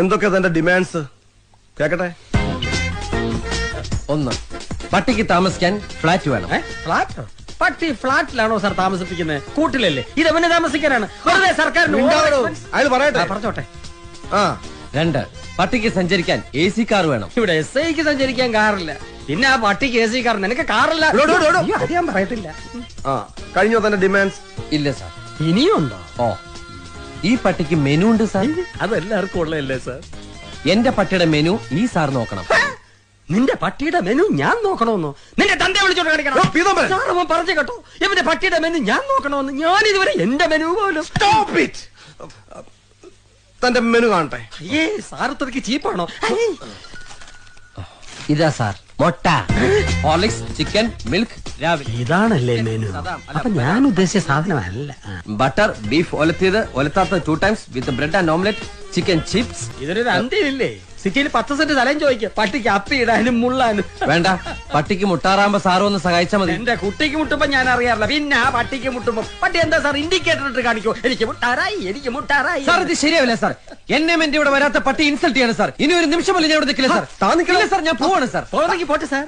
എന്തൊക്കെ തന്റെ ഡിമാൻഡ്സ് കേക്കട്ടെ? 1. പട്ടിക്ക് താമസിക്കാൻ ഫ്ലാറ്റ് വേണം. ഫ്ലാറ്റ്? പട്ടി ഫ്ലാറ്റിലാണോ സാർ താമസിപ്പിക്കുന്നത്? കൂട്ടിലല്ലേ? ഇതെവനെ താമസിക്കാനാണ്. വെറുതെ സർക്കാരിന് അയാൾ പറയട്ടെ. പറഞ്ഞോട്ടെ. 2. പട്ടിക്ക് സഞ്ചരിക്കാൻ AC കാർ വേണം. ഇവിടെ SIക്ക് സഞ്ചരിക്കാൻ കാറില്ല, പിന്നെ ആ പട്ടിക്ക് AC കാർ. നിനക്ക് കാറില്ല? അത് ഞാൻ പറയത്തില്ല. കഴിഞ്ഞോ തന്റെ ഡിമാൻഡ്സ്? ഇല്ല സാർ. ഇനിയുണ്ടോ? ഈ പട്ടിക്ക് മെനു ഉണ്ട് സാർ. അതെല്ലാവർക്കും ഉള്ളതല്ലേ സാർ? എന്റെ പട്ടിയുടെ മെനു ഈ സാർ നോക്കണം. നിന്റെ പട്ടിയുടെ മെനു ഞാൻ നോക്കണമെന്നോ? നിന്റെ തന്റെ വിളിച്ചോണ്ട് കാണിക്കണം. പറഞ്ഞു കേട്ടോ, ഇവന്റെ പട്ടിയുടെ മെനു ഞാൻ നോക്കണമെന്ന്. ഞാൻ ഇതുവരെ എന്റെ മെനു പോലും. തന്റെ മെനു കാണട്ടെ. സാർ ഇത്രയ്ക്ക് ചീപ്പാണോ? ഇതാ സാർ. മുട്ട, ഹോർലിക്സ്, ചിക്കൻ, മിൽക്ക് രാവിലെ. ഇതാണല്ലേ മെനു? അപ്പൊ ഞാൻ ഉദ്ദേശിച്ച സാധനമല്ല. ബട്ടർ, ബീഫ് ഒലത്തിയത്, ഒലത്താത്ത 2 times with bread and omelette, chicken chips. ഇതൊരു അന്ത്യമില്ലേ? സിറ്റിയിൽ 10 സെന്റ് സ്ഥലം ചോദിക്കുക പട്ടിക്ക് അപ്പി ഇടാനും മുള്ളാനും. വേണ്ട, പട്ടിക്ക് മുട്ടാറാകുമ്പോ സാറും ഒന്ന് സഹായിച്ചാൽ മതി. എന്റെ കുട്ടിക്ക് മുട്ടുമ്പോ ഞാൻ അറിയാറില്ല, പിന്നെ ആ പട്ടിക്ക് മുട്ടുമ്പോ പട്ടി എന്താ സാർ ഇൻഡിക്കേറ്റർ ഇട്ട് കാണിക്കോ? എനിക്ക് മുട്ടാറായി, എനിക്ക് മുട്ടാറായി. സാർ ഇത് ശരിയാവില്ല സാർ. എന്നെ എന്റെ ഇവിടെ വരാത്ത പട്ടി ഇൻസൾട്ട് ചെയ്യാണ് സാർ. ഇനി ഒരു നിമിഷം പോലും ഞാൻ ഇവിടെ നിൽക്കില്ല സാർ. സാർ ഞാൻ പോവാണ് സാർ. പോട്ടെ സാർ.